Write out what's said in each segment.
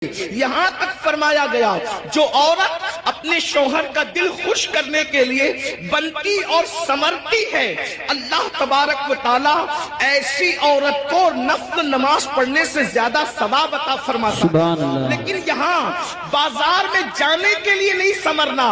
یہاں تک فرمایا گیا جو عورت اپنے شوہر کا دل خوش کرنے کے لیے بنتی اور سمرتی ہے، اللہ تبارک و تعالی ایسی عورت کو نفل نماز پڑھنے سے زیادہ ثواب عطا فرماتا ہے۔ لیکن یہاں بازار میں جانے کے لیے نہیں سمرنا،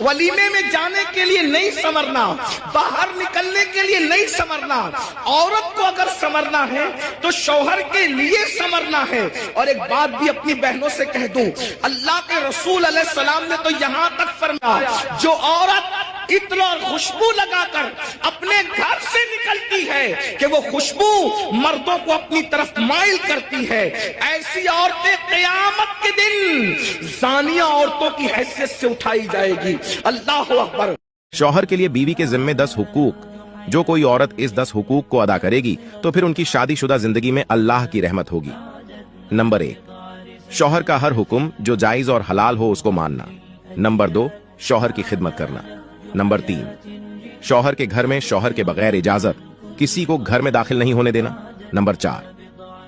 ولیمے میں جانے کے لیے نہیں سمرنا، باہر نکلنے کے لیے نہیں سمرنا، عورت کو اگر سمرنا ہے تو شوہر کے لیے سمرنا ہے۔ اور ایک بات بھی اپنی بہنوں سے کہہ دوں، اللہ کے رسول علیہ السلام نے تو یہاں تک فرمایا جو عورت عطر اور خوشبو لگا کر اپنے گھر سے نکلتی ہے کہ وہ خوشبو مردوں کو اپنی طرف مائل کرتی ہے، ایسی عورتیں قیامت کے دن زانیہ عورتوں کی حیثیت سے اٹھائی جائے گی۔ اللہ اکبر۔ شوہر کے لیے بیوی کے ذمے 10 حقوق، جو کوئی عورت اس 10 حقوق کو ادا کرے گی تو پھر ان کی شادی شدہ زندگی میں اللہ کی رحمت ہوگی۔ نمبر 1، شوہر کا ہر حکم جو جائز اور حلال ہو اس کو ماننا۔ نمبر 2، شوہر کی خدمت کرنا۔ نمبر 3، شوہر کے گھر میں شوہر کے بغیر اجازت کسی کو گھر میں داخل نہیں ہونے دینا۔ نمبر 4،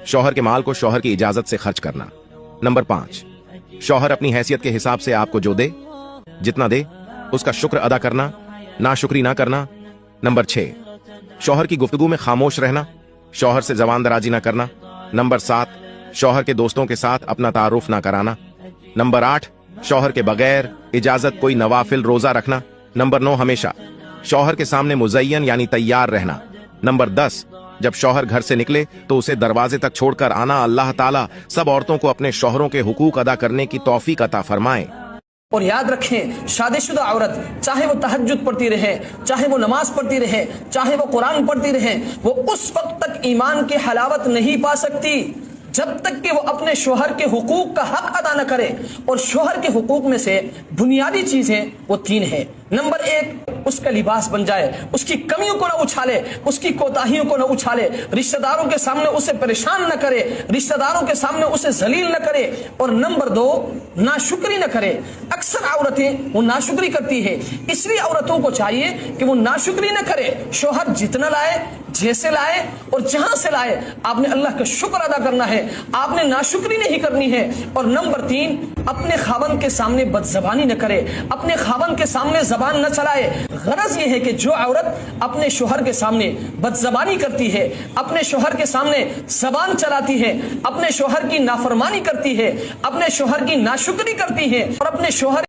شوہر کے مال کو شوہر کی اجازت سے خرچ کرنا۔ نمبر 5، شوہر اپنی حیثیت کے حساب سے آپ کو جو دے، جتنا دے اس کا شکر ادا کرنا، ناشکری نہ کرنا۔ نمبر 6، شوہر کی گفتگو میں خاموش رہنا، شوہر سے زبان درازی نہ کرنا۔ نمبر 7، شوہر کے دوستوں کے ساتھ اپنا تعارف نہ کرانا۔ نمبر 8، شوہر کے بغیر اجازت کوئی نوافل روزہ رکھنا۔ نمبر 9، ہمیشہ شوہر کے سامنے مزین یعنی تیار رہنا۔ نمبر 10، جب شوہر گھر سے نکلے تو اسے دروازے تک چھوڑ کر آنا۔ اللہ تعالیٰ سب عورتوں کو اپنے شوہروں کے حقوق ادا کرنے کی توفیق عطا فرمائے۔ اور یاد رکھیں، شادی شدہ عورت چاہے وہ تہجد پڑھتی رہے، چاہے وہ نماز پڑھتی رہے، چاہے وہ قرآن پڑھتی رہے، وہ اس وقت تک ایمان کی حلاوت نہیں پا سکتی جب تک کہ وہ اپنے شوہر کے حقوق کا حق ادا نہ کرے۔ اور شوہر کے حقوق میں سے بنیادی چیزیں وہ 3 ہیں۔ نمبر 1، اس کا لباس بن جائے، اس کی کمیوں کو نہ اچھالے، اس کی کوتاہیوں کو نہ اچھالے، رشتہ داروں کے سامنے اسے پریشان نہ کرے، رشتہ داروں کے سامنے اسے ذلیل نہ کرے۔ اور نمبر 2، ناشکری نہ کرے۔ اکثر عورتیں وہ ناشکری کرتی ہے، اس لیے عورتوں کو چاہیے کہ وہ ناشکری نہ کرے۔ شوہر جتنا لائے، جیسے لائے اور جہاں سے لائے، آپ نے اللہ کا شکر ادا کرنا ہے، آپ نے ناشکری نہیں کرنی ہے۔ اور نمبر 3، اپنے خاوند کے سامنے بد زبانی نہ کرے، اپنے خاوند کے سامنے زبان نہ چلائے۔ غرض یہ ہے کہ جو عورت اپنے شوہر کے سامنے بد زبانی کرتی ہے، اپنے شوہر کے سامنے زبان چلاتی ہے، اپنے شوہر کی نافرمانی کرتی ہے، اپنے شوہر کی ناشکری کرتی ہے اور اپنے شوہر